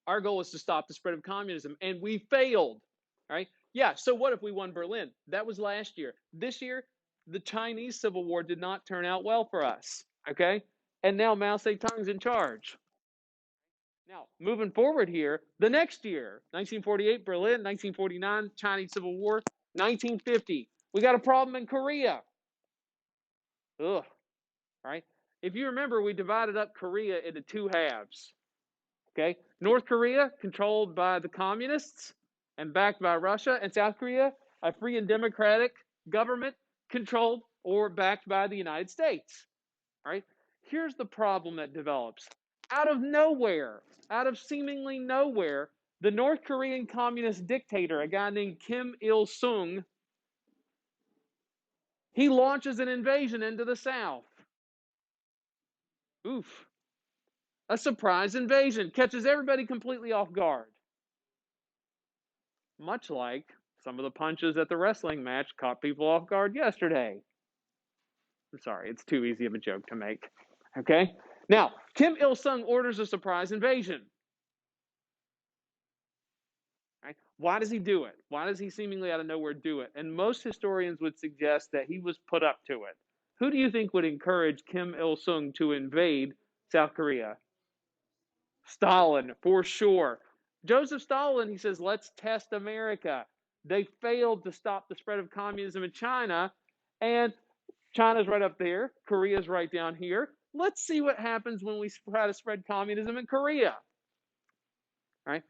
our goal is to stop the spread of communism, and we failed. Right? Yeah. So what if we won Berlin? That was last year. This year, the Chinese Civil War did not turn out well for us. Okay. And now Mao Zedong's in charge. Now, moving forward here, the next year, 1948, Berlin, 1949, Chinese Civil War, 1950, we got a problem in Korea. Ugh, right? If you remember, we divided up Korea into two halves. Okay? North Korea, controlled by the communists and backed by Russia, and South Korea, a free and democratic government controlled or backed by the United States. Right? Here's the problem that develops. Out of nowhere, out of seemingly nowhere, the North Korean communist dictator, a guy named Kim Il-sung, he launches an invasion into the South. Oof. A surprise invasion catches everybody completely off guard. Much like some of the punches at the wrestling match caught people off guard yesterday. I'm sorry, it's too easy of a joke to make. Okay? Now, Kim Il-sung orders a surprise invasion. Right? Why does he do it? Why does he seemingly out of nowhere do it? And most historians would suggest that he was put up to it. Who do you think would encourage Kim Il-sung to invade South Korea? Stalin, for sure. Joseph Stalin, he says, let's test America. They failed to stop the spread of communism in China, and China's right up there. Korea's right down here. Let's see what happens when we try to spread communism in Korea. Right?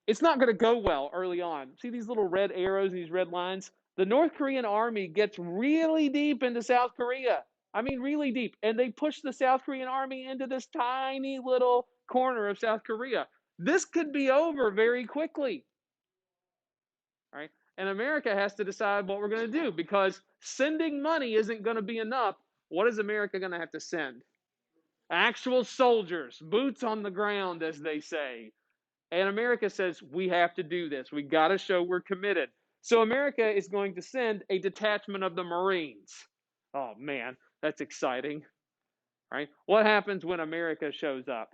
It's not going to go well early on. See these little red arrows, these red lines? The North Korean army gets really deep into South Korea. I mean, really deep. And they push the South Korean army into this tiny little corner of South Korea. This could be over very quickly. Right? And America has to decide what we're going to do, because sending money isn't going to be enough. What is America going to have to send? Actual soldiers, boots on the ground, as they say. And America says, we have to do this. We got to show we're committed. So America is going to send a detachment of the Marines. Oh, man, that's exciting. Right? What happens when America shows up?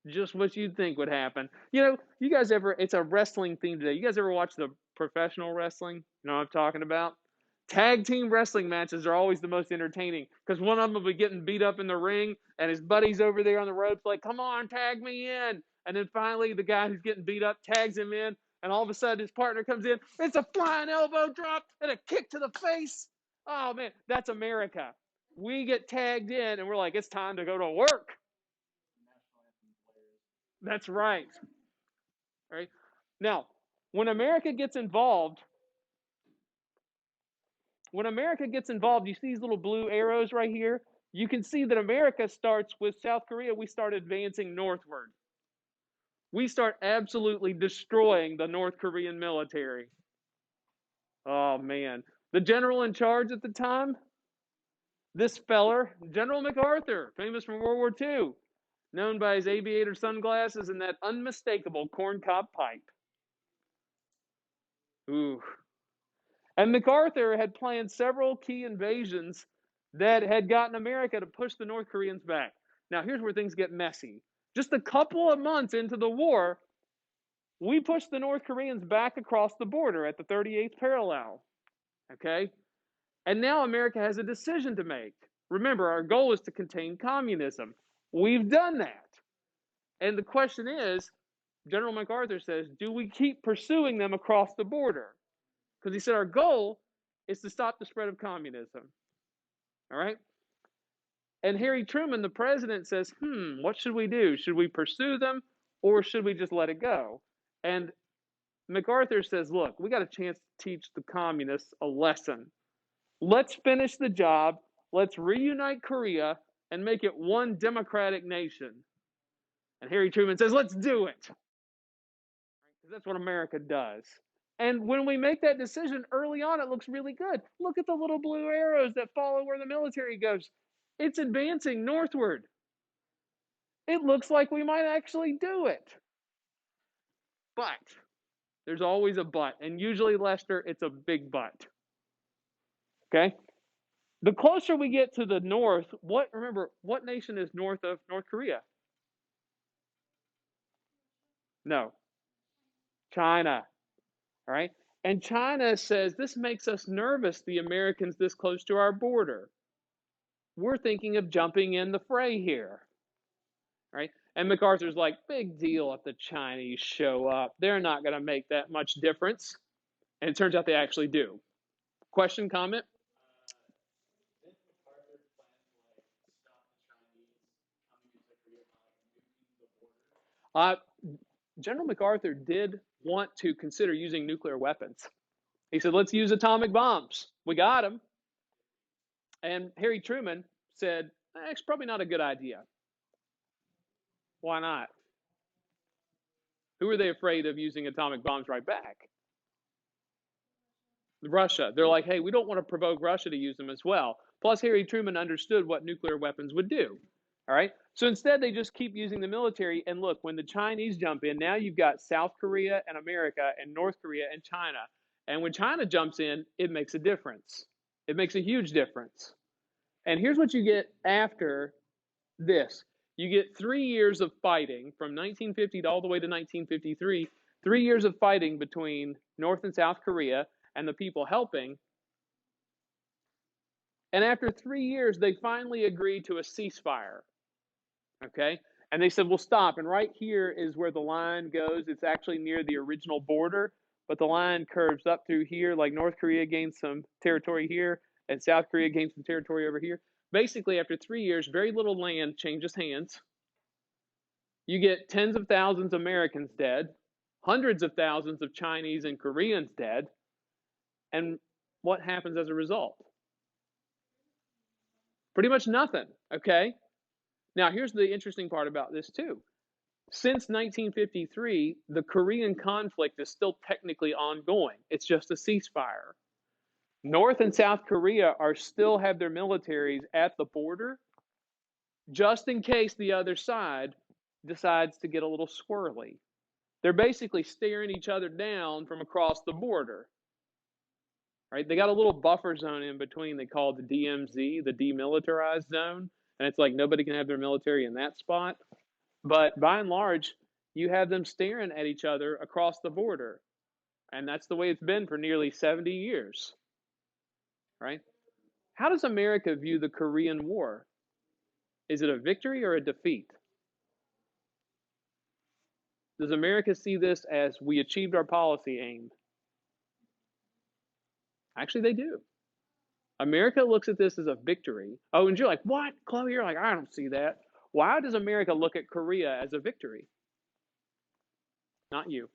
Just what you'd think would happen. You know, you guys ever, it's a wrestling theme today. You guys ever watch the professional wrestling? You know what I'm talking about? Tag team wrestling matches are always the most entertaining, because one of them will be getting beat up in the ring, and his buddies over there on the ropes like, come on, tag me in. And then finally, the guy who's getting beat up tags him in, and all of a sudden his partner comes in. It's a flying elbow drop and a kick to the face. Oh, man, that's America. We get tagged in, and we're like, it's time to go to work. That's right. Right? Now, when America gets involved, you see these little blue arrows right here? You can see that America starts with South Korea. We start advancing northward. We start absolutely destroying the North Korean military. Oh, man. The general in charge at the time, this feller, General MacArthur, famous from World War II, known by his aviator sunglasses and that unmistakable corncob pipe. Ooh. And MacArthur had planned several key invasions that had gotten America to push the North Koreans back. Now, here's where things get messy. Just a couple of months into the war, we pushed the North Koreans back across the border at the 38th parallel. Okay? And now America has a decision to make. Remember, our goal is to contain communism. We've done that. And the question is, General MacArthur says, do we keep pursuing them across the border? Because he said our goal is to stop the spread of communism. All right? And Harry Truman, the president, says, what should we do? Should we pursue them, or should we just let it go? And MacArthur says, look, we got a chance to teach the communists a lesson. Let's finish the job. Let's reunite Korea and make it one democratic nation. And Harry Truman says, let's do it. Because that's what America does. And when we make that decision early on, it looks really good. Look at the little blue arrows that follow where the military goes. It's advancing northward. It looks like we might actually do it. But there's always a but. And usually, Lester, it's a big but. Okay? The closer we get to the north, remember, what nation is north of North Korea? No, China. All right. And China says this makes us nervous, the Americans this close to our border. We're thinking of jumping in the fray here. Right? And MacArthur's like, big deal if the Chinese show up. They're not going to make that much difference. And it turns out they actually do. Question, comment? Uh, General MacArthur did want to consider using nuclear weapons. He said, let's use atomic bombs. We got them. And Harry Truman said, it's probably not a good idea. Why not? Who are they afraid of using atomic bombs right back? Russia. They're like, hey, we don't want to provoke Russia to use them as well. Plus, Harry Truman understood what nuclear weapons would do. All right. So instead, they just keep using the military. And look, when the Chinese jump in, now you've got South Korea and America and North Korea and China. And when China jumps in, it makes a difference. It makes a huge difference. And here's what you get after this. You get 3 years of fighting from 1950 all the way to 1953, 3 years of fighting between North and South Korea and the people helping. And after 3 years, they finally agreed to a ceasefire. Okay? And they said, we'll stop. And right here is where the line goes. It's actually near the original border, but the line curves up through here, like North Korea gains some territory here, and South Korea gains some territory over here. Basically, after 3 years, very little land changes hands. You get tens of thousands of Americans dead, hundreds of thousands of Chinese and Koreans dead. And what happens as a result? Pretty much nothing, okay? Now, here's the interesting part about this, too. Since 1953, the Korean conflict is still technically ongoing. It's just a ceasefire. North and South Korea still have their militaries at the border, just in case the other side decides to get a little squirrely. They're basically staring each other down from across the border. Right? They got a little buffer zone in between they call the DMZ, the demilitarized zone, and it's like nobody can have their military in that spot. But by and large, you have them staring at each other across the border. And that's the way it's been for nearly 70 years. Right? How does America view the Korean War? Is it a victory or a defeat? Does America see this as we achieved our policy aim? Actually, they do. America looks at this as a victory. Oh, and you're like, what, Chloe? You're like, I don't see that. Why does America look at Korea as a victory? Not you.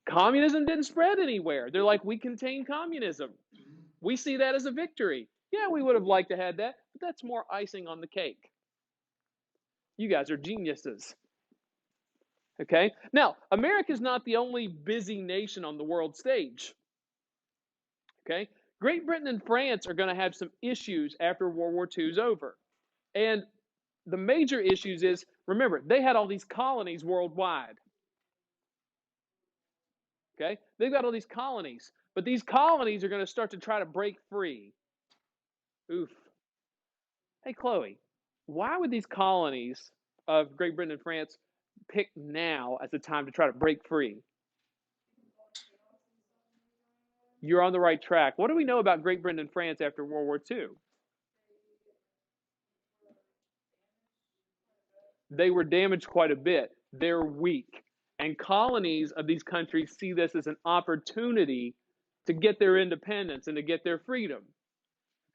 Communism didn't spread anywhere. They're like, we contain communism. We see that as a victory. Yeah, we would have liked to have that, but that's more icing on the cake. You guys are geniuses. Okay? Now, America's not the only busy nation on the world stage. Okay? Great Britain and France are going to have some issues after World War II is over. And the major issues is, remember, they had all these colonies worldwide. Okay? They've got all these colonies. But these colonies are going to start to try to break free. Oof. Hey, Chloe, why would these colonies of Great Britain and France pick now as the time to try to break free? You're on the right track. What do we know about Great Britain and France after World War II? They were damaged quite a bit. They're weak. And colonies of these countries see this as an opportunity to get their independence and to get their freedom.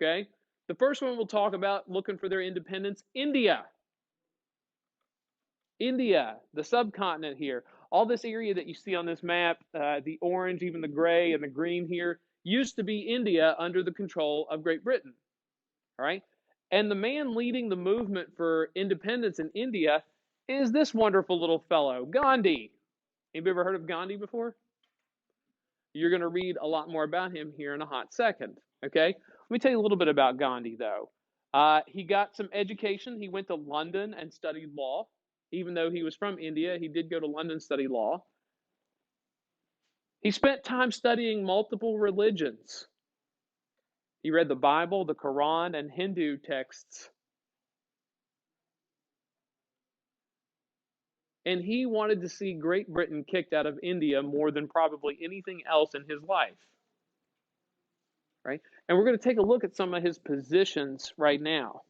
Okay? The first one we'll talk about looking for their independence, India. India, the subcontinent here. All this area that you see on this map, the orange, even the gray and the green here, used to be India under the control of Great Britain. All right? And the man leading the movement for independence in India is this wonderful little fellow, Gandhi. Anybody ever heard of Gandhi before? You're going to read a lot more about him here in a hot second. Okay? Let me tell you a little bit about Gandhi, though. He got some education. He went to London and studied law. Even though he was from India, he did go to London and study law. He spent time studying multiple religions. He read the Bible, the Quran, and Hindu texts. And he wanted to see Great Britain kicked out of India more than probably anything else in his life. Right? And we're going to take a look at some of his positions right now.